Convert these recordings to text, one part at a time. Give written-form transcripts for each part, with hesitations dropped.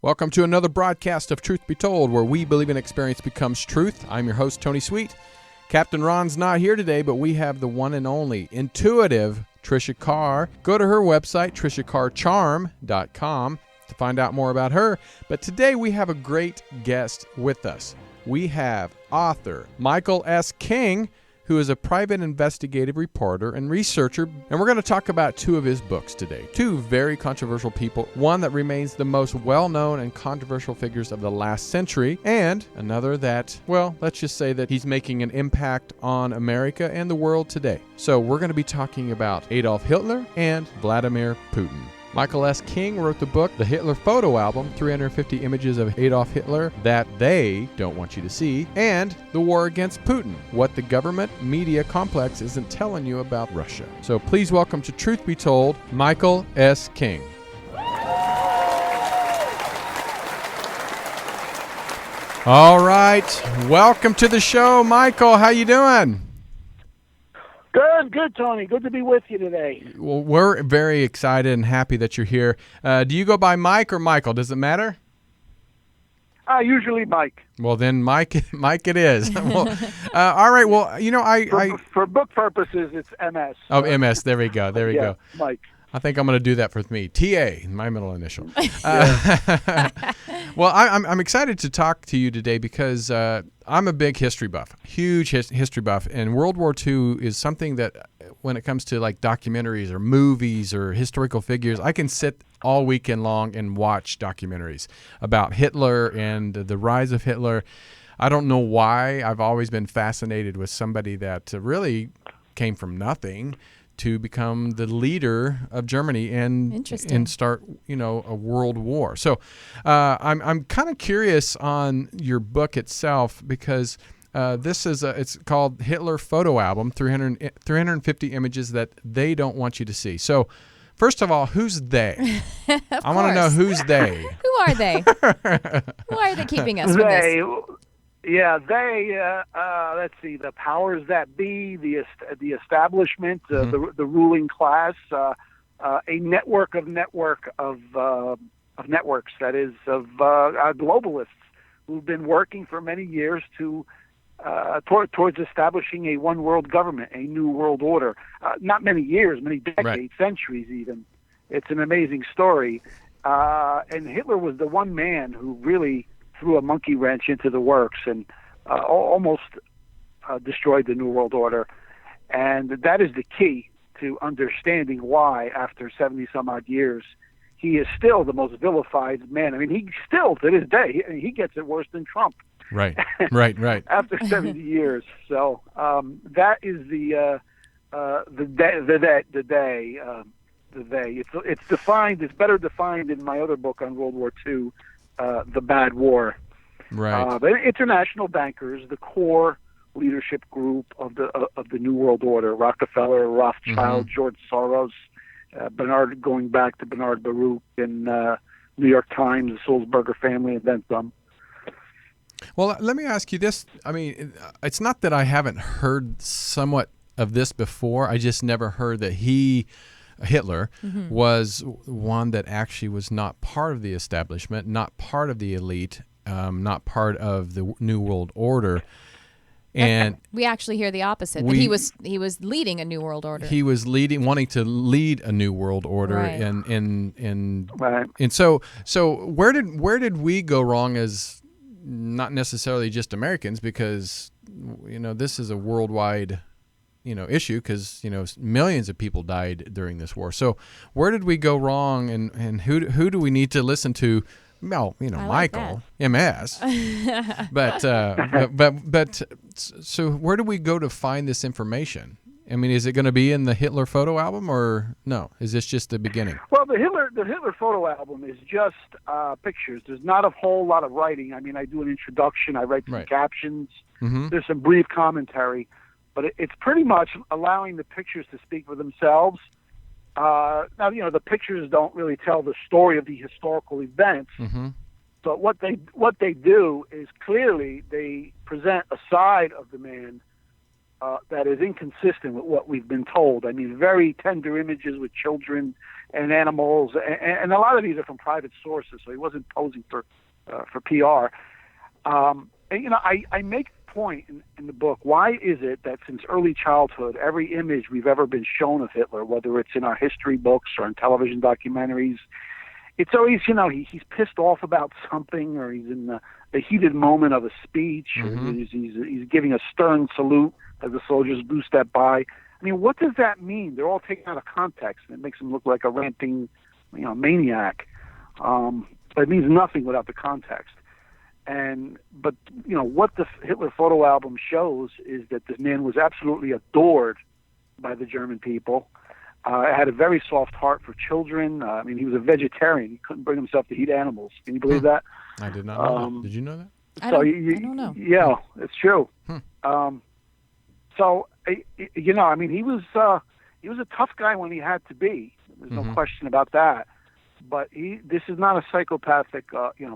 Welcome to another broadcast of Truth Be Told, where we believe in experience becomes truth. I'm your host, Tony Sweet. Captain Ron's not here today, but we have the one and only intuitive Trisha Carr. Go to her website, trishacarrcharm.com, to find out more about her. But today we have a great guest with us. We have author Michael S. King, who is a private investigative reporter and researcher, and we're going to talk about two of his books today. Two very controversial people, one that remains the most well-known and controversial figures of the last century, and another that, well, let's just say that he's making an impact on America and the world today. So we're going to be talking about Adolf Hitler and Vladimir Putin. Michael S. King wrote the book, The Hitler Photo Album, 350 Images of Adolf Hitler That They Don't Want You to See, and The War Against Putin, What the Government Media Complex Isn't Telling You About Russia. So please welcome to Truth Be Told, Michael S. King. All right, welcome to the show, Michael. How you doing? Good, Tony. Good to be with you today. Well, we're very excited and happy that you're here. Do you go by Mike or Michael? Does it matter? Usually Mike. Well, then Mike it is. Well, all right. Well, you know, For book purposes, it's MS. Oh, MS. There we go. There we go. Mike. I think I'm going to do that for me. TA, my middle initial. Well, I'm excited to talk to you today because I'm a big history buff, huge history buff, and World War II is something that, when it comes to like documentaries or movies or historical figures, I can sit all weekend long and watch documentaries about Hitler and the rise of Hitler. I don't know why. I've always been fascinated with somebody that really came from nothing to become the leader of Germany and start, a world war. So I'm kind of curious on your book itself because it's called Hitler Photo Album, 350 Images That They Don't Want You to See. So first of all, who's they? I want to know who's they. Who are they? Who are they keeping us from this? Yeah, let's see, the powers that be, the establishment, the ruling class, a network of networks, that is, of globalists who've been working for many years towards establishing a one world government, a new world order. Not many years, many decades, right. Centuries even. It's an amazing story. And Hitler was the one man who really threw a monkey wrench into the works and almost destroyed the New World Order. And that is the key to understanding why, after 70-some-odd years, he is still the most vilified man. I mean, he still, to this day, he gets it worse than Trump. Right. After 70 years. So that is the day. It's defined. It's better defined in my other book on World War II. The Bad War. Right. But international bankers, the core leadership group of the New World Order, Rockefeller, Rothschild, George Soros, going back to Bernard Baruch and New York Times, the Sulzberger family, and then some. Well, let me ask you this. I mean, it's not that I haven't heard somewhat of this before. I just never heard that Hitler was one that actually was not part of the establishment, not part of the elite, not part of the New World Order. And we actually hear the opposite. That he was leading a new world order. He was wanting to lead a new world order, right. and so where did we go wrong as not necessarily just Americans, because this is a worldwide issue, because millions of people died during this war. So where did we go wrong, and who do we need to listen to? Well, Michael, MS. but so where do we go to find this information? I mean, is it going to be in the Hitler Photo Album, or no? Is this just the beginning? Well, the Hitler Photo Album is just pictures. There's not a whole lot of writing. I mean, I do an introduction. I write some captions. There's some brief commentary. But it's pretty much allowing the pictures to speak for themselves Now, the pictures don't really tell the story of the historical events, but what they do is clearly they present a side of the man that is inconsistent with what we've been told. I mean, very tender images with children and animals, and a lot of these are from private sources, so he wasn't posing for PR. I make the point in the book, why is it that since early childhood, every image we've ever been shown of Hitler, whether it's in our history books or in television documentaries, it's always, he's pissed off about something, or he's in the heated moment of a speech, or he's giving a stern salute as the soldiers do step by. I mean, what does that mean? They're all taken out of context, and it makes him look like a ranting, maniac. But it means nothing without the context. But what the Hitler photo album shows is that this man was absolutely adored by the German people. Had a very soft heart for children. I mean, he was a vegetarian. He couldn't bring himself to eat animals. Can you believe that? I did not know that. Did you know that? I don't know. Yeah, it's true. So, I mean, he was a tough guy when he had to be. There's no question about that. But this is not a psychopathic,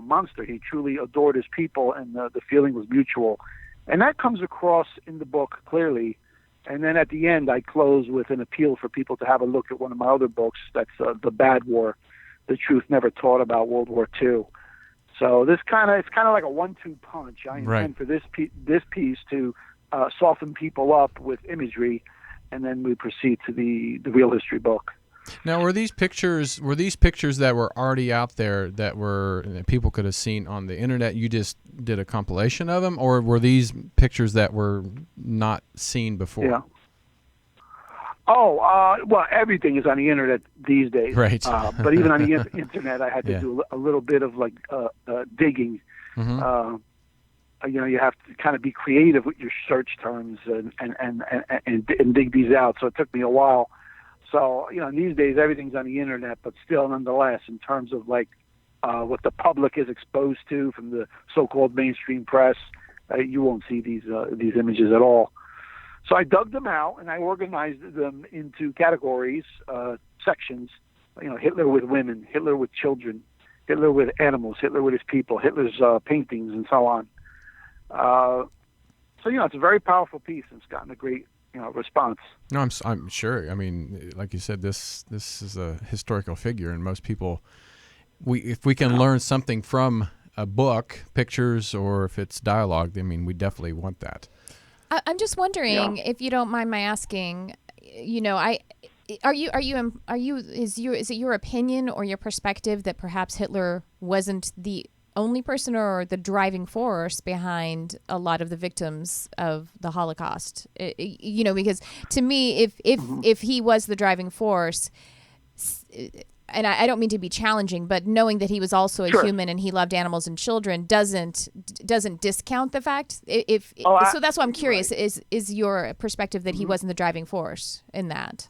monster. He truly adored his people, and the feeling was mutual. And that comes across in the book clearly. And then at the end, I close with an appeal for people to have a look at one of my other books. That's The Bad War, The Truth Never Taught About World War II. So it's kind of like a 1-2 punch. I intend for this piece to soften people up with imagery, and then we proceed to the real history book. Now, were these pictures that were already out there that people could have seen on the internet? You just did a compilation of them, or were these pictures that were not seen before? Yeah. Oh, well, everything is on the internet these days. Right. But even on the internet, I had to do a little bit of digging. You have to kind of be creative with your search terms and dig these out. So it took me a while. So, these days everything's on the internet, but still, nonetheless, in terms of what the public is exposed to from the so-called mainstream press, you won't see these images at all. So I dug them out and I organized them into categories, sections. Hitler with women, Hitler with children, Hitler with animals, Hitler with his people, Hitler's paintings, and so on. So it's a very powerful piece, and it's gotten a great response. No, I'm sure. I mean, like you said, this is a historical figure, and most people, if we can learn something from a book, pictures, or if it's dialogue, I mean, we definitely want that. I'm just wondering if you don't mind my asking. Is it your opinion or your perspective that perhaps Hitler wasn't the only person or the driving force behind a lot of the victims of the Holocaust? Because to me, if he was the driving force, and I don't mean to be challenging, but knowing that he was also a human and he loved animals and children doesn't discount the fact. So that's why I'm curious. Right. Is your perspective that he wasn't the driving force in that?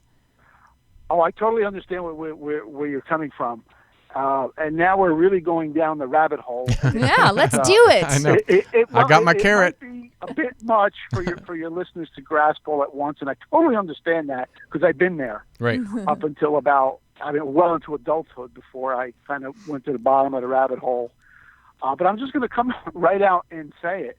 Oh, I totally understand where you're coming from. And now we're really going down the rabbit hole. Yeah, let's do it. I know. I got my carrot. It might be a bit much for your listeners to grasp all at once, and I totally understand that because I've been there. Right. Up until well into adulthood before I kind of went to the bottom of the rabbit hole. But I'm just going to come right out and say it.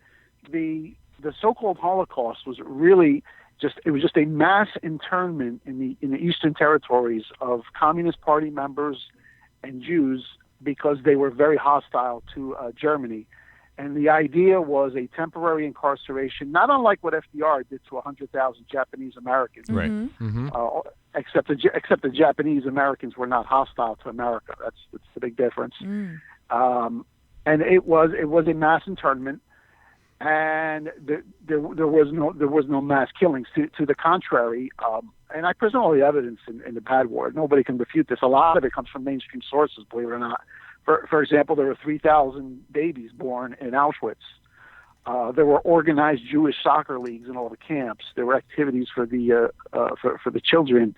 The so-called Holocaust was really just a mass internment in the Eastern Territories of Communist Party members and Jews because they were very hostile to Germany. And the idea was a temporary incarceration, not unlike what FDR did to 100,000 Japanese Americans. Right. Except the Japanese Americans were not hostile to America. That's the big difference. And it was a mass internment, and there was no mass killings. To the contrary, and I present all the evidence in the Bad War. Nobody can refute this. A lot of it comes from mainstream sources, believe it or not. For example, there were 3,000 babies born in Auschwitz. There were organized Jewish soccer leagues in all the camps. There were activities for the children.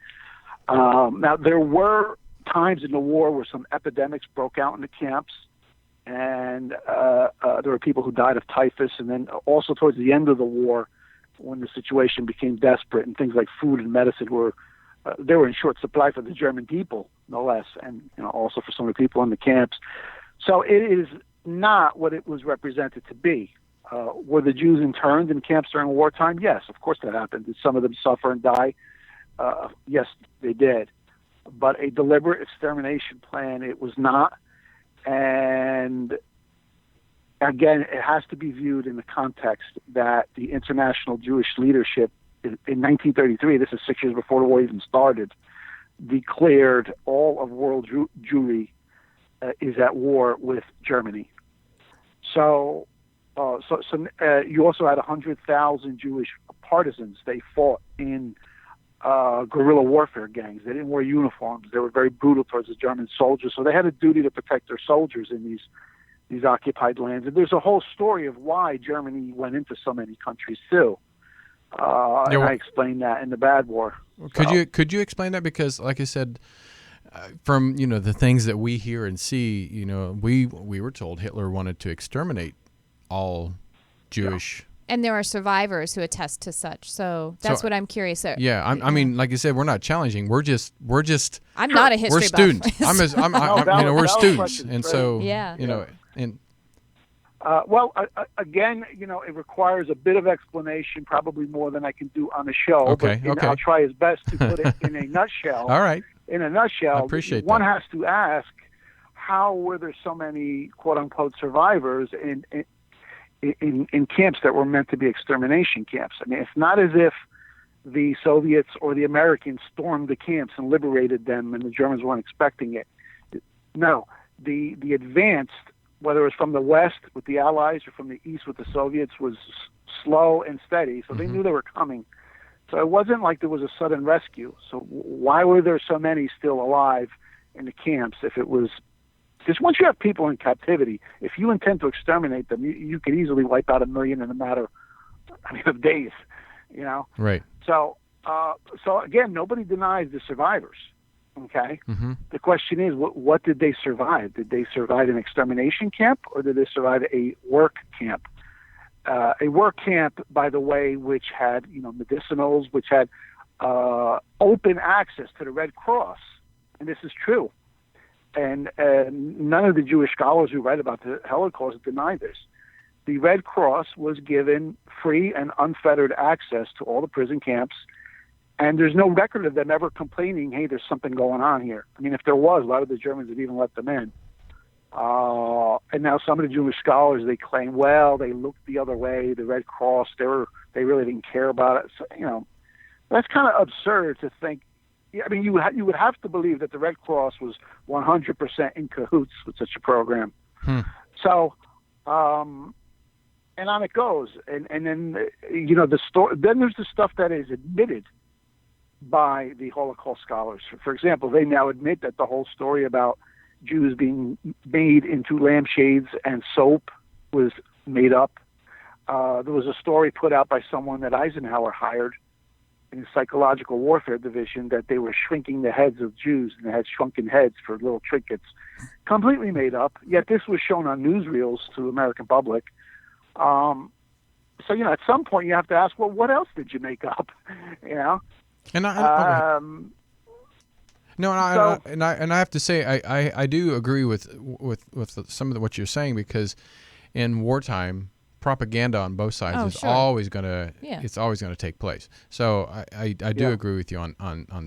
Now, there were times in the war where some epidemics broke out in the camps, and there were people who died of typhus. And then also towards the end of the war, when the situation became desperate and things like food and medicine were they were in short supply for the German people, no less, and also for some of the people in the camps. So it is not what it was represented to be. Were the Jews interned in camps during wartime? Yes, of course that happened. Did some of them suffer and die? Yes, they did. But a deliberate extermination plan, it was not. And again, it has to be viewed in the context that the international Jewish leadership in 1933, this is 6 years before the war even started, declared all of world Jewry is at war with Germany. So you also had 100,000 Jewish partisans. They fought in guerrilla warfare gangs. They didn't wear uniforms. They were very brutal towards the German soldiers. So they had a duty to protect their soldiers in these occupied lands. And there's a whole story of why Germany went into so many countries too. And I explained that in the Bad War. Could you explain that? Because, like I said, from the things that we hear and see, we were told Hitler wanted to exterminate all Jewish. And there are survivors who attest to such. So that's what I'm curious. I mean, like you said, we're not challenging. We're just. I'm not a history buff. We're students. We're students, and so and. Again, it requires a bit of explanation, probably more than I can do on the show. Okay. I'll try his best to put it in a nutshell. All right. In a nutshell, I appreciate one that. has to ask, how were there so many quote-unquote survivors in camps that were meant to be extermination camps? I mean, it's not as if the Soviets or the Americans stormed the camps and liberated them and the Germans weren't expecting it. No, the advanced, whether it was from the West with the Allies or from the East with the Soviets, was slow and steady, so they knew they were coming. So it wasn't like there was a sudden rescue. So why were there so many still alive in the camps if it was... Because once you have people in captivity, if you intend to exterminate them, you could easily wipe out 1 million in a matter of days, Right. So again, nobody denies the survivors. Okay. Mm-hmm. The question is, what did they survive? Did they survive an extermination camp, or did they survive a work camp? A work camp, by the way, which had medicinals, which had open access to the Red Cross, and this is true. And none of the Jewish scholars who write about the Holocaust deny this. The Red Cross was given free and unfettered access to all the prison camps. And there's no record of them ever complaining, hey, there's something going on here. I mean, if there was, a lot of the Germans would even let them in. And now some of the Jewish scholars, they claim, well, they looked the other way, the Red Cross, they really didn't care about it. So, that's kind of absurd to think. I mean, you would have to believe that the Red Cross was 100% in cahoots with such a program. So, and on it goes. And then, the story, then there's the stuff that is admitted by the Holocaust scholars. For example, they now admit that the whole story about Jews being made into lampshades and soap was made up. There was a story put out by someone that Eisenhower hired in the psychological warfare division that they were shrinking the heads of Jews, and they had shrunken heads for little trinkets. Completely made up, yet this was shown on newsreels to the American public. So, at some point you have to ask, well, what else did you make up? And I have to say I do agree with some of what you're saying, because in wartime, propaganda on both sides is always going to take place. So I do agree with you on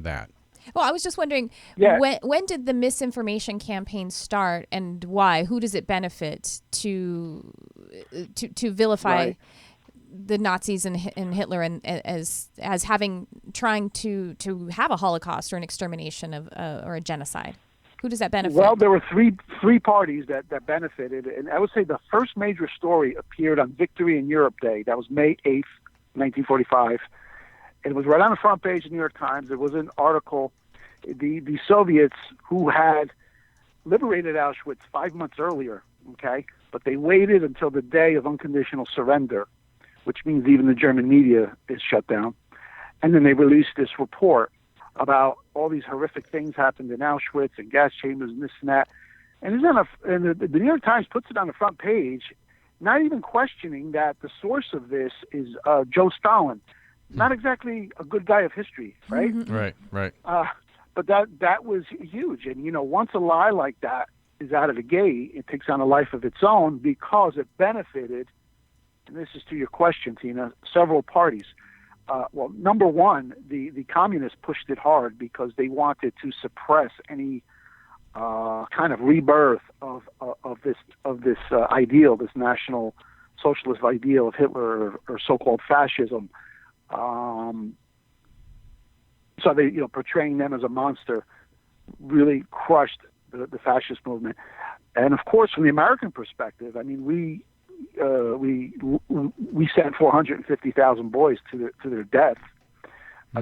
that. Well, I was just wondering, when did the misinformation campaign start, and why? Who does it benefit to vilify the Nazis and Hitler as trying to have a Holocaust or an extermination of or a genocide? Who does that benefit? Well, there were three parties that benefited, and I would say the first major story appeared on Victory in Europe Day. That was May 8th, 1945. It was right on the front page of the New York Times. There was an article. The Soviets, who had liberated Auschwitz 5 months earlier, okay, but they waited until the day of unconditional surrender, which means even the German media is shut down. And then they released this report about all these horrific things happened in Auschwitz and gas chambers and this and that. And the New York Times puts it on the front page, not even questioning that the source of this is Joe Stalin, Not exactly a good guy of history, right? Right. But that was huge. And, once a lie like that is out of the gate, it takes on a life of its own because it benefited, and this is to your question, Tina, several parties. Well, number one, the communists pushed it hard because they wanted to suppress any kind of rebirth of this ideal, this National Socialist ideal of Hitler or so-called fascism. So they, portraying them as a monster, really crushed the fascist movement. And of course, from the American perspective, I mean, we sent 450,000 boys to their death.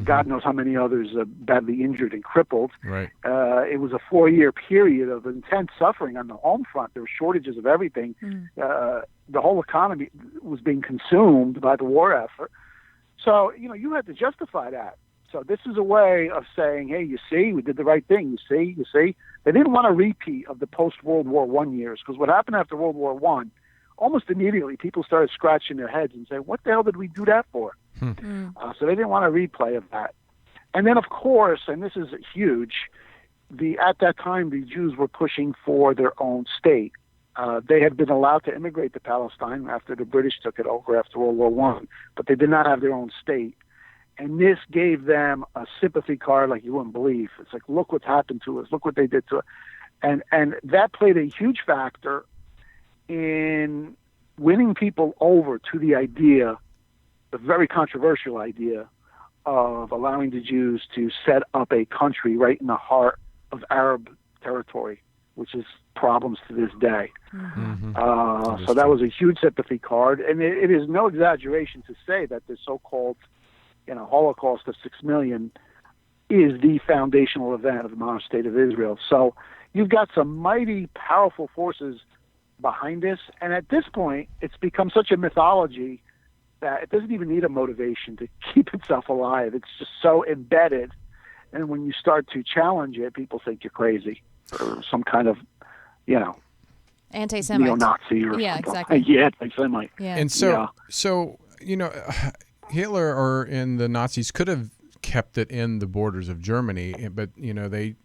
God knows how many others badly injured and crippled. Right. It was a 4-year period of intense suffering on the home front. There were shortages of everything. The whole economy was being consumed by the war effort. So, you had to justify that. So this is a way of saying, hey, you see, we did the right thing. You see. They didn't want a repeat of the post-World War I years, because what happened after World War I, almost immediately people started scratching their heads and saying, what the hell did we do that for? So they didn't want a replay of that. And then, of course, and this is huge, at that time the Jews were pushing for their own state. They had been allowed to immigrate to Palestine after the British took it over after World War I, but they did not have their own state. And this gave them a sympathy card like you wouldn't believe. It's like, look what's happened to us. Look what they did to us. And that played a huge factor in winning people over to the idea, the very controversial idea, of allowing the Jews to set up a country right in the heart of Arab territory, which is problems to this day. So that was a huge sympathy card. And it is no exaggeration to say that the so-called Holocaust of 6 million is the foundational event of the modern state of Israel. So you've got some mighty powerful forces behind this. And at this point, it's become such a mythology that it doesn't even need a motivation to keep itself alive. It's just so embedded. And when you start to challenge it, people think you're crazy or some kind of, anti-Semite. Neo-Nazi or yeah, something. exactly. Yeah, anti-Semite. Yeah. And so Hitler or in the Nazis could have kept it in the borders of Germany, but they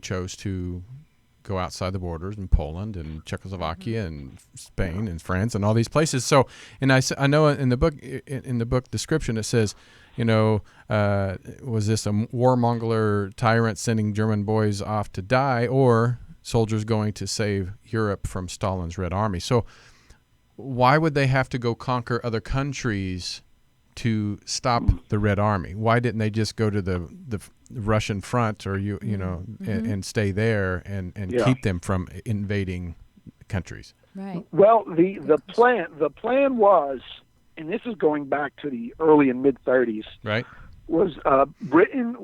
chose to go outside the borders in Poland and Czechoslovakia and Spain and France and all these places. So, and I know in the book description it says, was this a warmonger tyrant sending German boys off to die, or soldiers going to save Europe from Stalin's Red Army? So, why would they have to go conquer other countries to stop the Red Army? Why didn't they just go to the Russian front or and stay there and keep them from invading countries? Right. Well, the plan was, and this is going back to the early and mid 30s. Right. Was Britain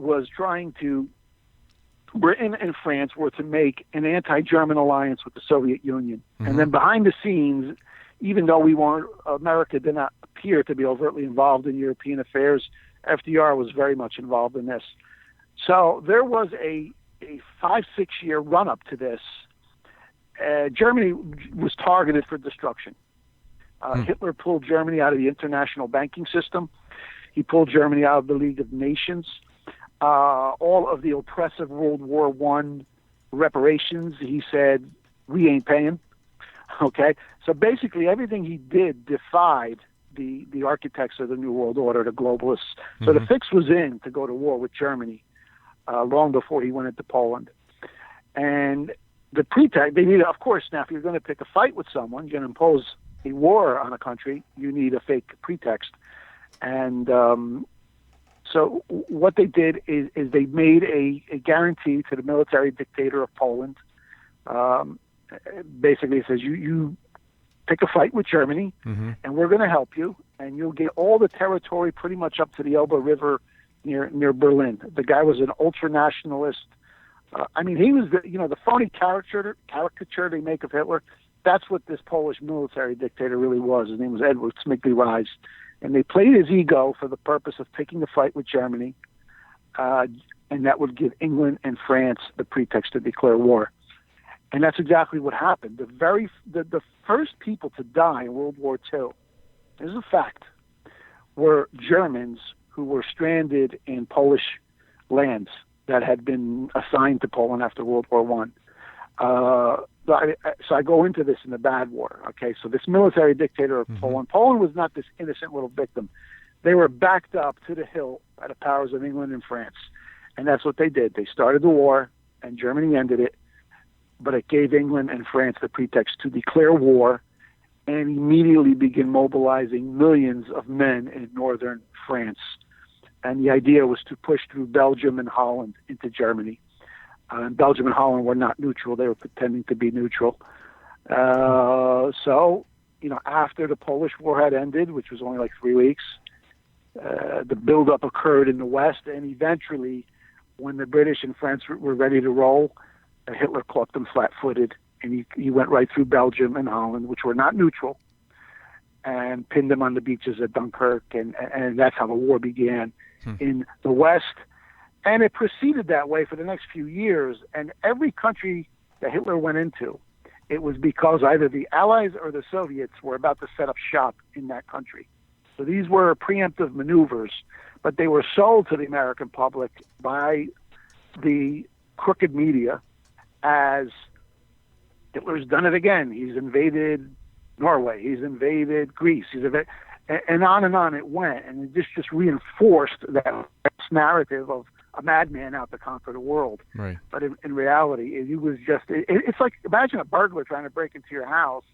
and France were to make an anti-German alliance with the Soviet Union, and then behind the scenes, even though America did not appear to be overtly involved in European affairs, FDR was very much involved in this. So there was a 5-6 year run up to this. Germany was targeted for destruction. Hitler pulled Germany out of the international banking system. He pulled Germany out of the League of Nations. All of the oppressive World War I reparations, he said, we ain't paying. Okay, so basically everything he did defied the architects of the New World Order, the globalists. So the fix was in to go to war with Germany long before he went into Poland. And the pretext, they needed, of course, now if you're going to pick a fight with someone, you're going to impose a war on a country, you need a fake pretext. And so what they did is they made a guarantee to the military dictator of Poland. Basically, it says you pick a fight with Germany, and we're going to help you, and you'll get all the territory pretty much up to the Elbe River near Berlin. The guy was an ultra-nationalist. He was the phony caricature they make of Hitler. That's what this Polish military dictator really was. His name was Edward Smigley-Rise, and they played his ego for the purpose of picking a fight with Germany, and that would give England and France the pretext to declare war. And that's exactly what happened. The first people to die in World War II, this is a fact, were Germans who were stranded in Polish lands that had been assigned to Poland after World War One. So I go into this in the bad war. Okay, so this military dictator of Poland was not this innocent little victim. They were backed up to the hill by the powers of England and France, and that's what they did. They started the war, and Germany ended it, but it gave England and France the pretext to declare war and immediately begin mobilizing millions of men in northern France. And the idea was to push through Belgium and Holland into Germany. Belgium and Holland were not neutral. They were pretending to be neutral. So, after the Polish War had ended, which was only like 3 weeks, the buildup occurred in the West. And eventually, when the British and French were ready to roll, Hitler caught them flat-footed. And he went right through Belgium and Holland, which were not neutral, and pinned them on the beaches at Dunkirk. And that's how the war began in the West. And it proceeded that way for the next few years. And every country that Hitler went into, it was because either the Allies or the Soviets were about to set up shop in that country. So these were preemptive maneuvers, but they were sold to the American public by the crooked media as Hitler's done it again. He's invaded Norway. He's invaded Greece. And on it went. And it just reinforced that narrative of a madman out to conquer the world. Right. But in reality, he was just, it's like, imagine a burglar trying to break into your house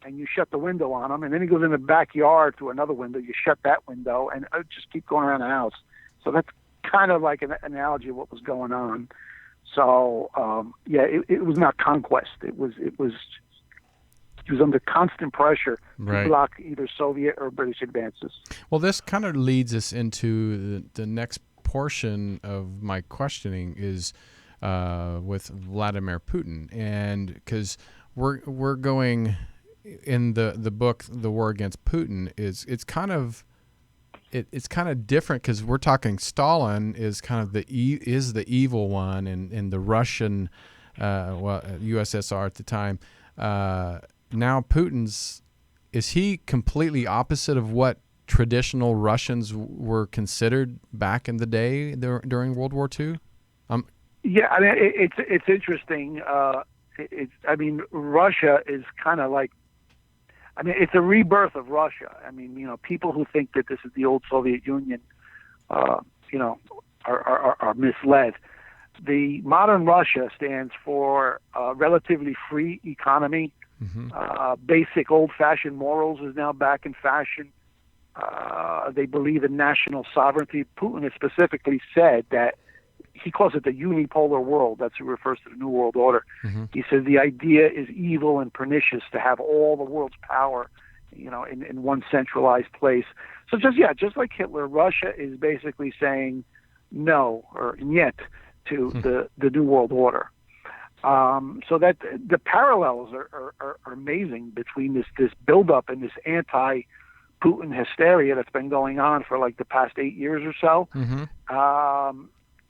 and you shut the window on him, and then he goes in the backyard to another window, you shut that window, and just keep going around the house. So that's kind of like an analogy of what was going on. So, it was not conquest. It was he was under constant pressure to block either Soviet or British advances. Well, this kind of leads us into the next portion of my questioning is with Vladimir Putin, and because we're going in the book, The War Against Putin, it's kind of different because we're talking Stalin is kind of the evil one, and the Russian USSR at the time. Now is he completely opposite of what traditional Russians were considered back in the day during World War II? Yeah, I mean it's interesting. Russia is kind of like, it's a rebirth of Russia. People who think that this is the old Soviet Union, are misled. The modern Russia stands for a relatively free economy. Basic old-fashioned morals is now back in fashion. They believe in national sovereignty. Putin has specifically said that he calls it the unipolar world. That's what he refers to the New World Order. He says the idea is evil and pernicious to have all the world's power, in one centralized place. So just like Hitler, Russia is basically saying no or niet to the New World Order. So that the parallels are amazing between this buildup and this anti-Putin hysteria that's been going on for like the past 8 years or so.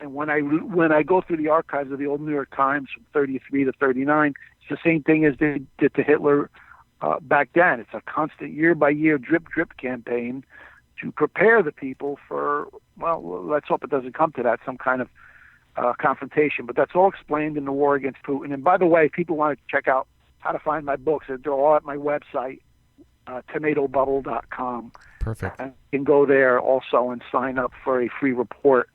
And when I go through the archives of the old New York Times from 33 to 39, it's the same thing as they did to Hitler back then. It's a constant year-by-year drip campaign to prepare the people for, well, let's hope it doesn't come to that, some kind of confrontation. But that's all explained in The War Against Putin. And by the way, people want to check out how to find my books. They're all at my website, tomatobubble.com. Perfect. And you can go there also and sign up for a free report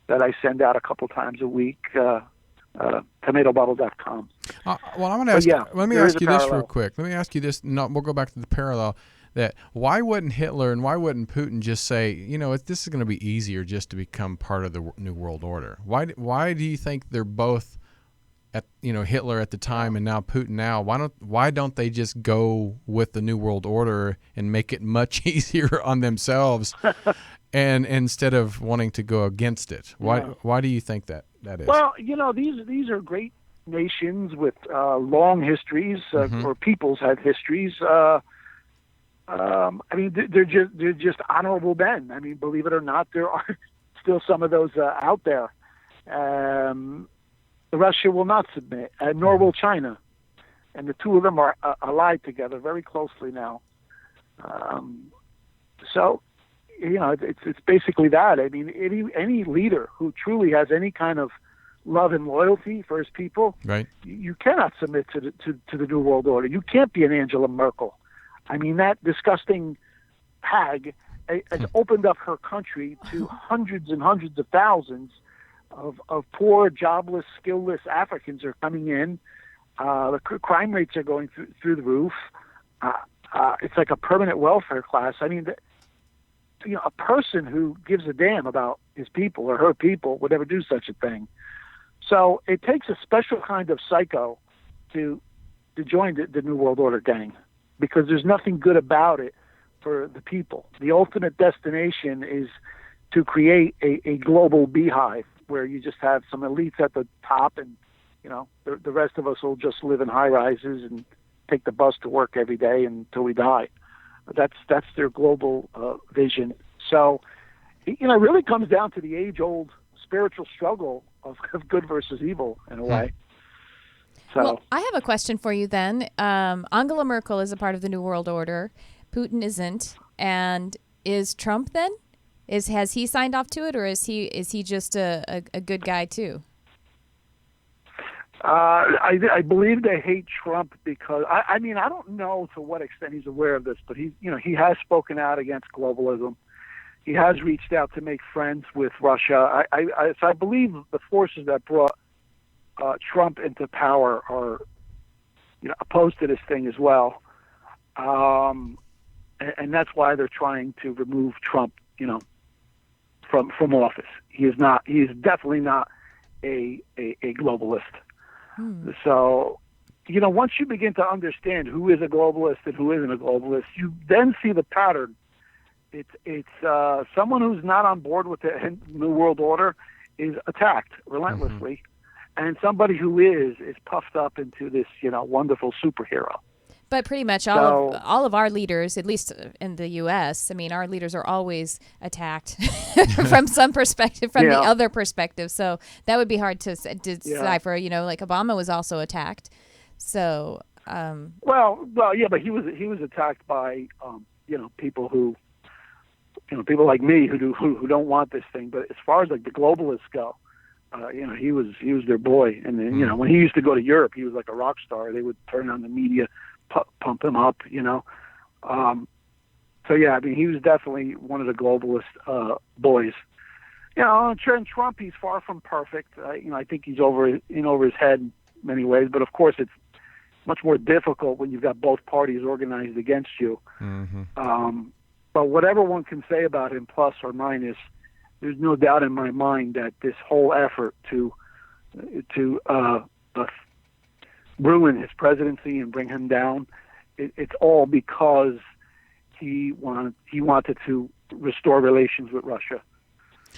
that I send out a couple times a week, tomatobubble.com. Well, I want to ask. Let me ask you this real quick. Let me ask you this. No, we'll go back to the parallel. That why wouldn't Hitler and why wouldn't Putin just say, this is going to be easier just to become part of the New World Order? Why do you think they're both at Hitler at the time and now Putin now? Why don't they just go with the New World Order and make it much easier on themselves? And instead of wanting to go against it, why do you think that is? Well, these are great nations with long histories, or peoples have histories. They're just honorable men. Believe it or not, there are still some of those out there. Russia will not submit, nor will China, and the two of them are allied together very closely now. So. it's basically that. I mean, any leader who truly has any kind of love and loyalty for his people, right? You cannot submit to the New World Order. You can't be an Angela Merkel. I mean, that disgusting hag has opened up her country to hundreds and hundreds of thousands of poor, jobless, skillless Africans are coming in. The crime rates are going through the roof. It's like a permanent welfare class. I mean, a person who gives a damn about his people or her people would never do such a thing. So it takes a special kind of psycho to join the New World Order gang, because there's nothing good about it for the people. The ultimate destination is to create a global beehive where you just have some elites at the top, and the rest of us will just live in high rises and take the bus to work every day until we die. That's their global vision. So it really comes down to the age-old spiritual struggle of good versus evil in a way. So, well, I have a question for you then. Angela Merkel is a part of the New World Order. Putin isn't. And is Trump then? Has he signed off to it, or is he just a good guy too? I believe they hate Trump because I mean, I don't know to what extent he's aware of this, but he has spoken out against globalism. He has reached out to make friends with Russia. I believe the forces that brought Trump into power are opposed to this thing as well, and that's why they're trying to remove Trump from office. He is definitely not a globalist. So, once you begin to understand who is a globalist and who isn't a globalist, you then see the pattern. It's someone who's not on board with the New World Order is attacked relentlessly, and somebody who is puffed up into this wonderful superhero. But pretty much all of our leaders, at least in the U.S., I mean, our leaders are always attacked from some perspective, from the other perspective. So that would be hard to decipher. Like Obama was also attacked. So well, yeah, but he was attacked by people who people like me who don't want this thing. But as far as like the globalists go, he was their boy. And then when he used to go to Europe, he was like a rock star. They would turn on the media, pump him up, So yeah, I mean, he was definitely one of the globalist boys. And Trump, he's far from perfect. I think he's over his head in many ways. But of course, it's much more difficult when you've got both parties organized against you. But whatever one can say about him, plus or minus, there's no doubt in my mind that this whole effort to ruin his presidency and bring him down, it's all because he wanted to restore relations with Russia,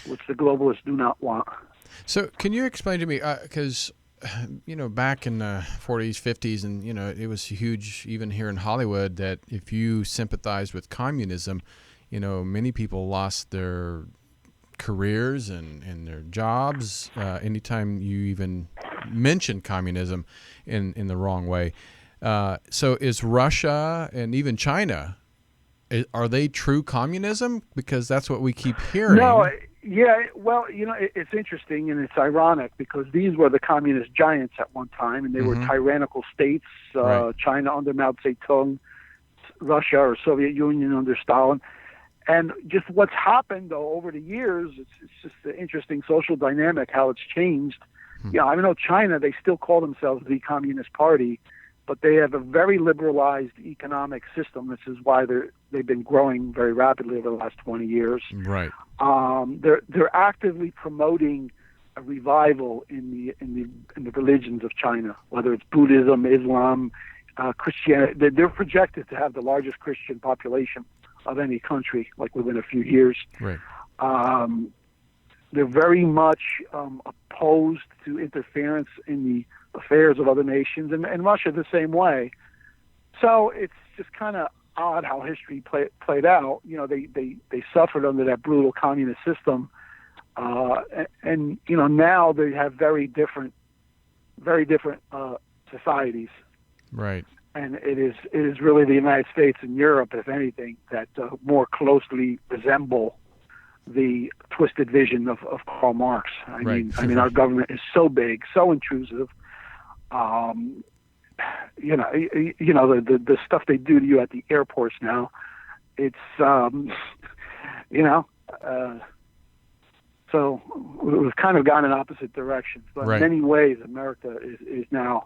which the globalists do not want. So can you explain to me, because back in the 40s, 50s, and it was huge even here in Hollywood that if you sympathized with communism, many people lost their careers and their jobs anytime you even mention communism in the wrong way. So is Russia and even China, are they true communism? Because that's what we keep hearing. No, yeah, well, it's interesting and it's ironic because these were the communist giants at one time, and they were tyrannical states. Right. China under Mao Zedong, Russia or Soviet Union under Stalin. And just what's happened, though, over the years, it's just an interesting social dynamic, how it's changed. I know China, they still call themselves the Communist Party, but they have a very liberalized economic system. This is why they've been growing very rapidly over the last 20 years. Right. They're actively promoting a revival in the religions of China, whether it's Buddhism, Islam, Christianity. They're projected to have the largest Christian population of any country, like within a few years. Right. They're very much opposed to interference in the affairs of other nations, and Russia the same way. So it's just kind of odd how history played out. They suffered under that brutal communist system, and now they have very different societies. Right. And it is really the United States and Europe, if anything, that more closely resemble the twisted vision of Karl Marx. I mean, our government is so big, so intrusive. The stuff they do to you at the airports now. It's so we've kind of gone in opposite directions. But in many ways, America is now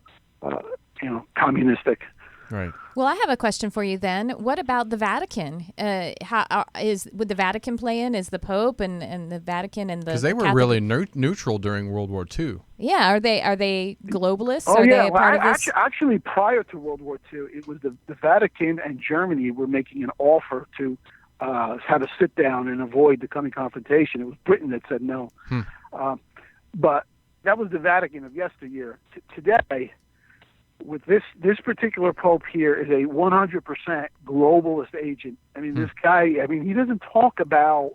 communistic. Right. Well, I have a question for you then. What about the Vatican? Would the Vatican play in? Is the Pope and the Vatican and the because they were Catholic... really neutral during World War II. Yeah. Are they globalists? Oh, are yeah. They a part of this? Actually, prior to World War II, it was the Vatican and Germany were making an offer to have a sit down and avoid the coming confrontation. It was Britain that said no. But that was the Vatican of yesteryear. Today, with this particular Pope here is a 100% globalist agent. I mean, this guy, he doesn't talk about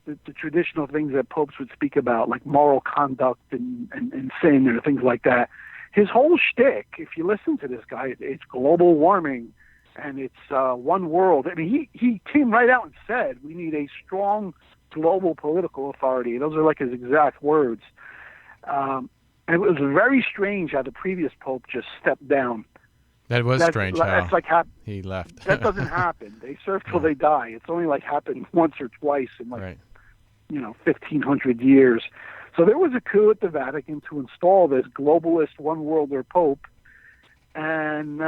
the traditional things that popes would speak about, like moral conduct and sin or things like that. His whole shtick, if you listen to this guy, it's global warming and it's one world. I mean, he came right out and said, we need a strong global political authority. Those are like his exact words. And it was very strange how the previous pope just stepped down. That was strange how he left. That doesn't happen. They serve till they die. It's only happened once or twice in 1,500 years. So there was a coup at the Vatican to install this globalist one-worlder pope. And,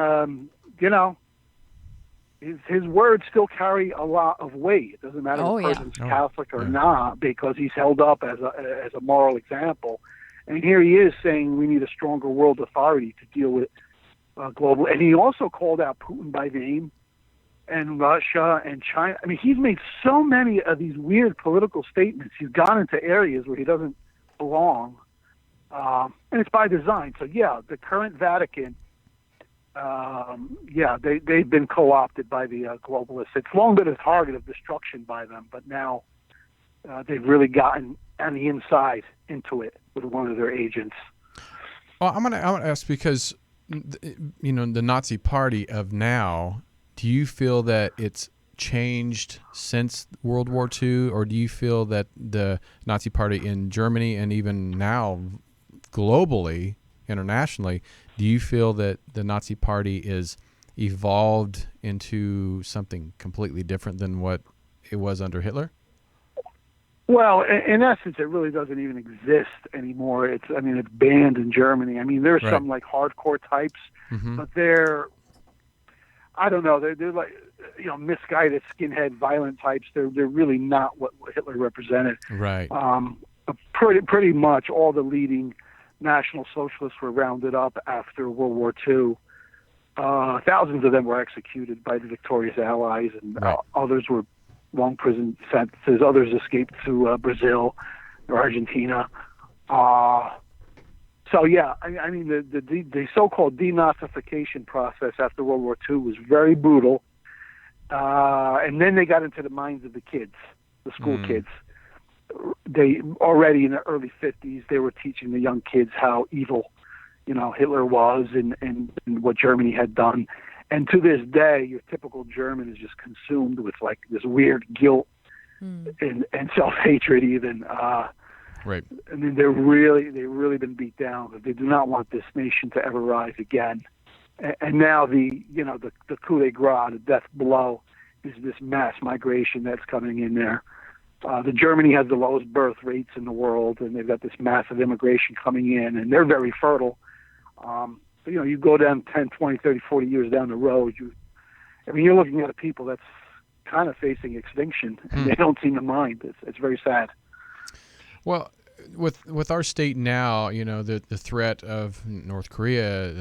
his words still carry a lot of weight. It doesn't matter if a person's Catholic or not, because he's held up as a moral example. And here he is saying we need a stronger world authority to deal with global. And he also called out Putin by name and Russia and China. I mean, he's made so many of these weird political statements. He's gone into areas where he doesn't belong. And it's by design. So, the current Vatican, they've been co-opted by the globalists. It's long been a target of destruction by them, but now they've really gotten on the inside into it with one of their agents. Well, I want to ask because, the Nazi Party of now, do you feel that it's changed since World War II, or do you feel that the Nazi Party in Germany and even now globally, internationally, do you feel that the Nazi Party is evolved into something completely different than what it was under Hitler? Well, in essence, it really doesn't even exist anymore. It's banned in Germany. I mean, there's some hardcore types, but I don't know, they're like, misguided skinhead violent types. They're really not what Hitler represented. Right. Pretty much all the leading National Socialists were rounded up after World War II. Thousands of them were executed by the victorious Allies, and others were long prison sentences. Others escaped to Brazil or Argentina. The so-called denazification process after World War II was very brutal. And then they got into the minds of the kids, the school kids. They already in the early 50s, they were teaching the young kids how evil, Hitler was and what Germany had done. And to this day, your typical German is just consumed with this weird guilt and self-hatred even. Right. I mean, they've really been beat down. They do not want this nation to ever rise again. And now the coup de grace, the death blow, is this mass migration that's coming in there. Germany has the lowest birth rates in the world, and they've got this massive immigration coming in, and they're very fertile. You go down 10, 20, 30, 40 years down the road, you're looking at a people that's kind of facing extinction, and they don't seem to mind. It's very sad. Well, with our state now, the threat of North Korea,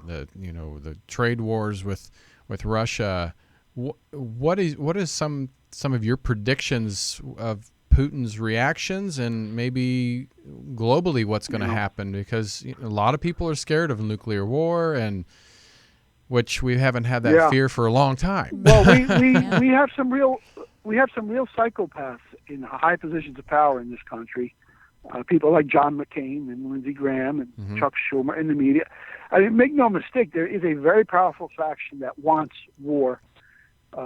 the trade wars with Russia, what is some of your predictions of Putin's reactions and maybe globally what's going to happen? Because a lot of people are scared of nuclear war, and which we haven't had that fear for a long time. Well, we have some real psychopaths in high positions of power in this country. people like John McCain and Lindsey Graham and Chuck Schumer in the media. I mean, make no mistake, there is a very powerful faction that wants war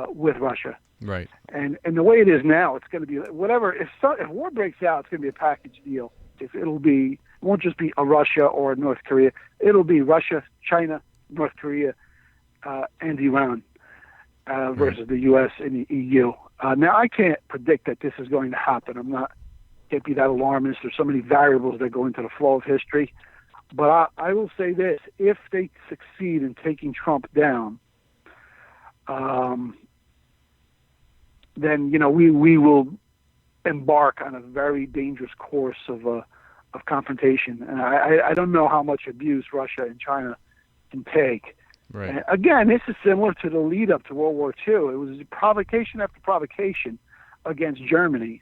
with Russia. Right. And the way it is now, it's going to be whatever. If war breaks out, it's going to be a package deal. It won't just be a Russia or a North Korea. It'll be Russia, China, North Korea, and Iran versus the U.S. and the EU. Now, I can't predict that this is going to happen. Can't be that alarmist. There's so many variables that go into the flow of history. But I will say this: if they succeed in taking Trump down, then we will embark on a very dangerous course of confrontation. And I don't know how much abuse Russia and China can take. Right. And again, this is similar to the lead up to World War II. It was provocation after provocation against Germany.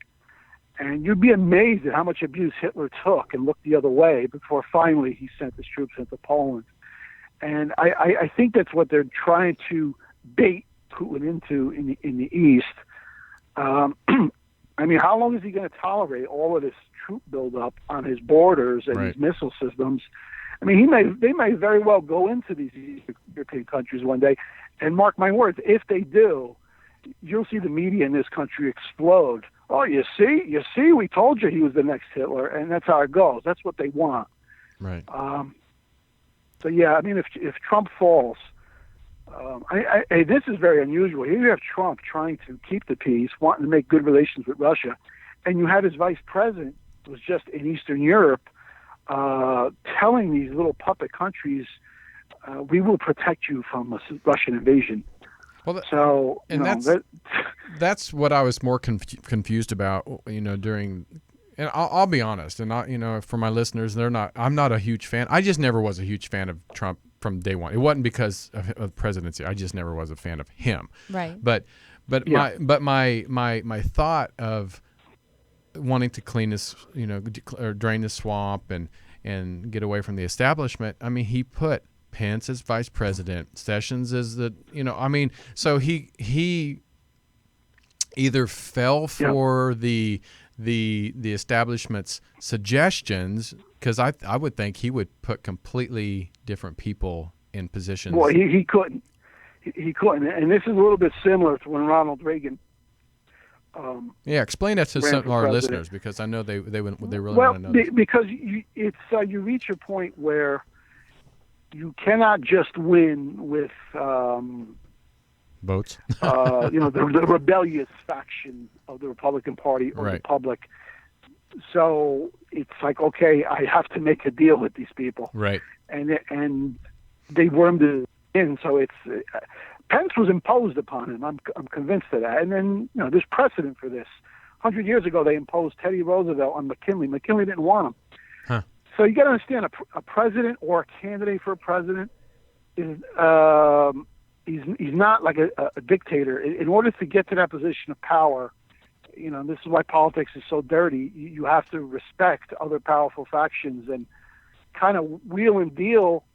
And you'd be amazed at how much abuse Hitler took and looked the other way before finally he sent his troops into Poland. And I think that's what they're trying to bait Putin into in the East. I mean, how long is he going to tolerate all of this troop buildup on his borders and his missile systems? I mean, they may very well go into these European countries one day. And mark my words, if they do, you'll see the media in this country explode. Oh, you see, we told you he was the next Hitler, and that's how it goes. That's what they want. Right. So yeah, I mean, if Trump falls, this is very unusual. Here you have Trump trying to keep the peace, wanting to make good relations with Russia, and you have his vice president, who was just in Eastern Europe, telling these little puppet countries, we will protect you from a Russian invasion. Well, that's what I was more confused about, during. And I'll be honest, and for my listeners, I'm not a huge fan. I just never was a huge fan of Trump from day one. It wasn't because of presidency. I just never was a fan of him. Right. But my thought of wanting to clean this, or drain the swamp and get away from the establishment. I mean, he put Pence as vice president, Sessions as so he either fell for the establishment's suggestions, because I would think he would put completely different people in positions. Well, he couldn't. He couldn't. And this is a little bit similar to when Ronald Reagan. Explain that to some of our listeners, because I know they really want to know. Because you reach a point where you cannot just win with votes. The rebellious faction of the Republican Party or the public. So it's like, okay, I have to make a deal with these people. Right. And they wormed it in. So it's Pence was imposed upon him. I'm convinced of that. And then there's precedent for this. 100 years ago, they imposed Teddy Roosevelt on McKinley. McKinley didn't want him. Huh. So you got to understand, a president or a candidate for a president is he's not like a dictator. In order to get to that position of power, this is why politics is so dirty. You have to respect other powerful factions and kind of wheel and deal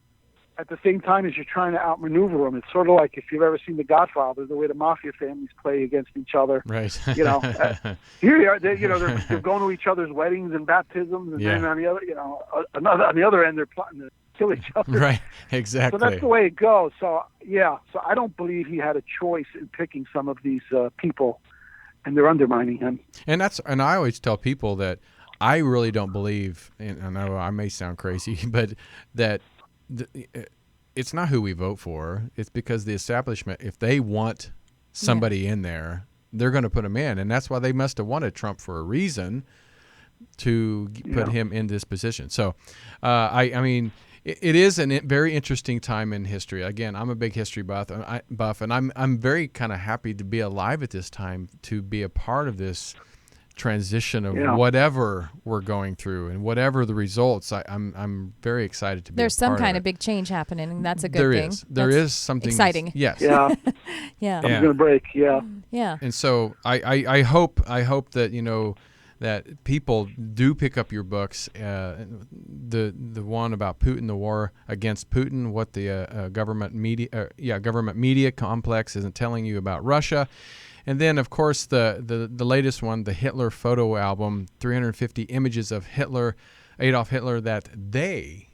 at the same time as you're trying to outmaneuver them. It's sort of like if you've ever seen The Godfather, the way the mafia families play against each other. Right. Here they are. They're going to each other's weddings and baptisms, and then on the other, on the other end, they're plotting to kill each other. Right. Exactly. So that's the way it goes. So So I don't believe he had a choice in picking some of these people, and they're undermining him. And I always tell people that I really don't believe, and I know I may sound crazy, but that. It's not who we vote for. It's because the establishment, if they want somebody in there, they're going to put him in. And that's why they must have wanted Trump for a reason to put him in this position. So, I mean, it is a very interesting time in history. Again, I'm a big history buff, and I'm very kind of happy to be alive at this time, to be a part of this transition of whatever we're going through and whatever the results. I'm very excited to be. There's a part some kind of big change happening, and that's a good thing. There is something exciting. Yes. Yeah. Yeah. I'm going to break. Yeah. Yeah. And so I hope that that people do pick up your books. The one about Putin, the war against Putin, what the government media complex isn't telling you about Russia. And then, of course, the latest one, the Hitler photo album, 350 images of Adolf Hitler that they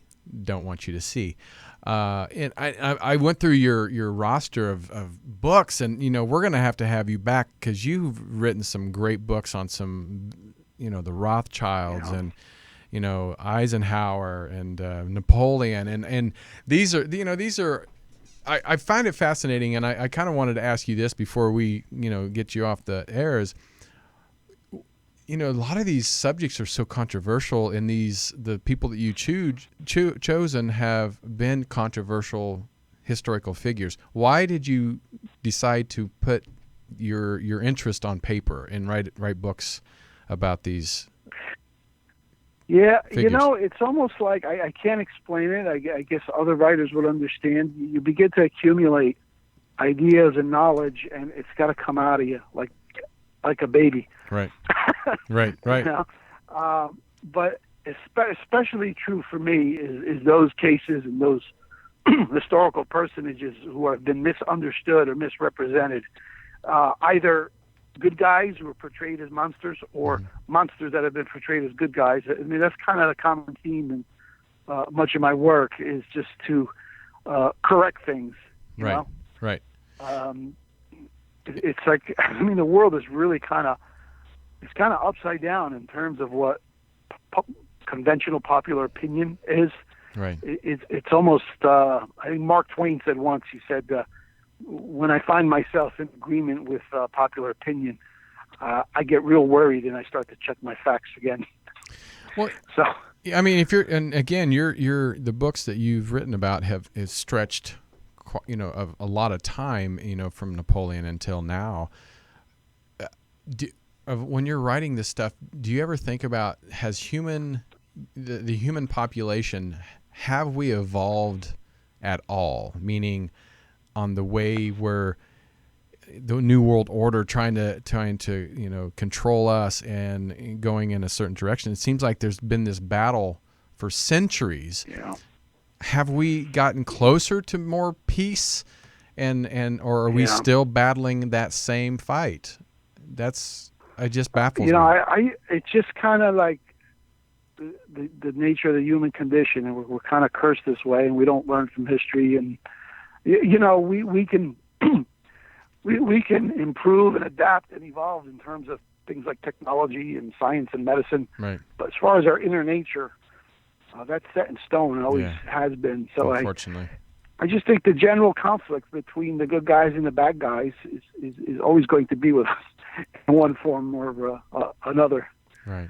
don't want you to see. And I went through your roster of books, and we're going to have you back because you've written some great books on some, the Rothschilds and Eisenhower and Napoleon, and these are. I find it fascinating, and I kind of wanted to ask you this before we get you off the airs. A lot of these subjects are so controversial, and the people that you chosen have been controversial historical figures. Why did you decide to put your interest on paper and write books about these? Yeah, figures? It's almost like I can't explain it. I guess other writers would understand. You begin to accumulate ideas and knowledge, and it's got to come out of you like a baby. Right. Right. But especially true for me is those cases and those historical personages who have been misunderstood or misrepresented, either good guys who are portrayed as monsters or monsters that have been portrayed as good guys. I mean, that's kind of the common theme in much of my work, is just to correct things. You know? Right. It's like, the world is really kind of upside down in terms of what conventional popular opinion is. Right. It's almost, I think Mark Twain said once, he said, when I find myself in agreement with popular opinion, I get real worried and I start to check my facts again. Well, so I mean, and again, the books that you've written about have stretched, of a lot of time, from Napoleon until now. When you're writing this stuff, do you ever think about the human population, have we evolved at all? Meaning, on the way where the New World Order trying to control us and going in a certain direction. It seems like there's been this battle for centuries. Yeah. Have we gotten closer to more peace, or are we still battling that same fight? It just baffles me. It's just kind of like the nature of the human condition, and we're kind of cursed this way, and we don't learn from history, and we can we can improve and adapt and evolve in terms of things like technology and science and medicine. Right. But as far as our inner nature, that's set in stone and always has been. So unfortunately, I just think the general conflict between the good guys and the bad guys is always going to be with us in one form or another. Right.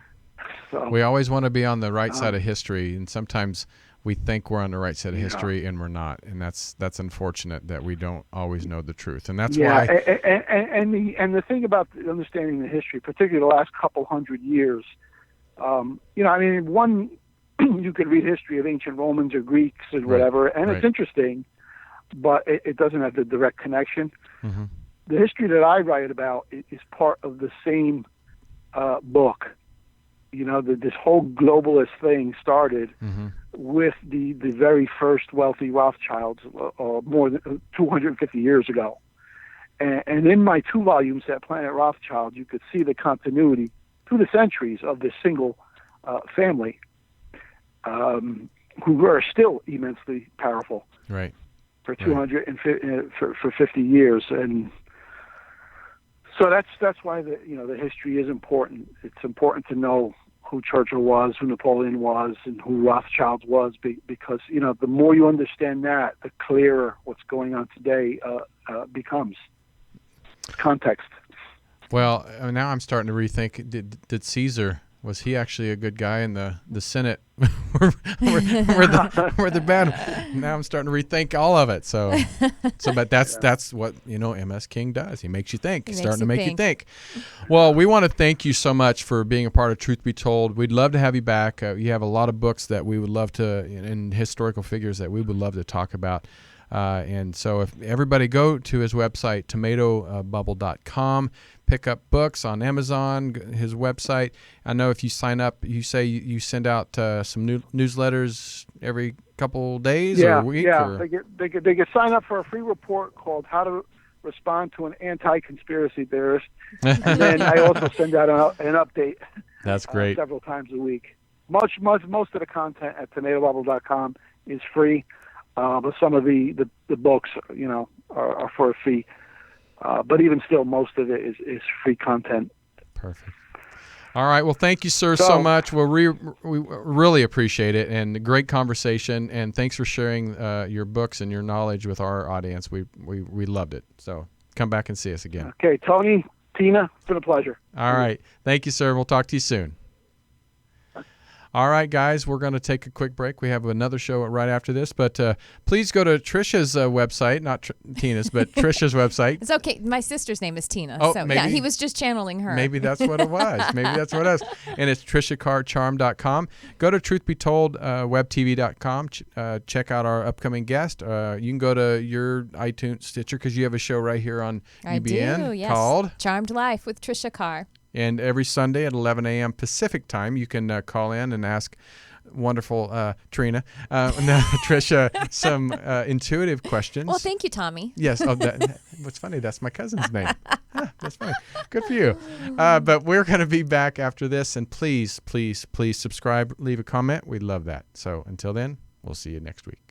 So we always want to be on the right side of history, and sometimes we think we're on the right side of history and we're not, and that's unfortunate that we don't always know the truth, and that's why. And the thing about understanding the history, particularly the last couple hundred years, one, you could read history of ancient Romans or Greeks or whatever, and it's interesting, but it doesn't have the direct connection. Mm-hmm. The history that I write about is part of the same book. This whole globalist thing started with the very first wealthy Rothschilds more than 250 years ago. And in my 2 volumes, that Planet Rothschild, you could see the continuity through the centuries of this single family who are still immensely powerful for 50 years. And so that's why the history is important. It's important to know who Churchill was, who Napoleon was, and who Rothschild was, because the more you understand that, the clearer what's going on today becomes. Context. Well, now I'm starting to rethink: did Caesar, was he actually a good guy in the Senate? were the bad? Now I'm starting to rethink all of it. But that's what MS King does. He makes you think. He's starting to make you think. Well, we want to thank you so much for being a part of Truth Be Told. We'd love to have you back. You have a lot of books that we would love to, and historical figures that we would love to talk about. And so if everybody go to his website, tomatobubble.com, pick up books on Amazon, his website. I know if you sign up, you say you send out some newsletters every couple days or a week. Yeah, they get sign up for a free report called "How to Respond to an Anti-Conspiracy Theorist," and then I also send out an update. That's great. Several times a week. Most of the content at tomatobubble.com is free, but some of the books, are for a fee. But even still, most of it is free content. Perfect. All right. Well, thank you, sir, so much. We really appreciate it, and great conversation. And thanks for sharing your books and your knowledge with our audience. We loved it. So come back and see us again. Okay, Tony, Tina, it's been a pleasure. All right. Thank you, sir. We'll talk to you soon. All right, guys, we're going to take a quick break. We have another show right after this, but please go to Trisha's website, not Tina's, but Trisha's website. It's okay. My sister's name is Tina. Oh, so, maybe, yeah, he was just channeling her. Maybe that's what it was. And it's TrishaCarrCharm.com. Go to truthbetoldwebtv.com. Check out our upcoming guest. You can go to your iTunes Stitcher because you have a show right here on UBN called Charmed Life with Trisha Carr. And every Sunday at 11 a.m. Pacific time, you can call in and ask wonderful Trisha some intuitive questions. Well, thank you, Tommy. Yes. Oh, what's funny, that's my cousin's name. That's funny. Good for you. But we're going to be back after this. And please, please, please subscribe, leave a comment. We'd love that. So until then, we'll see you next week.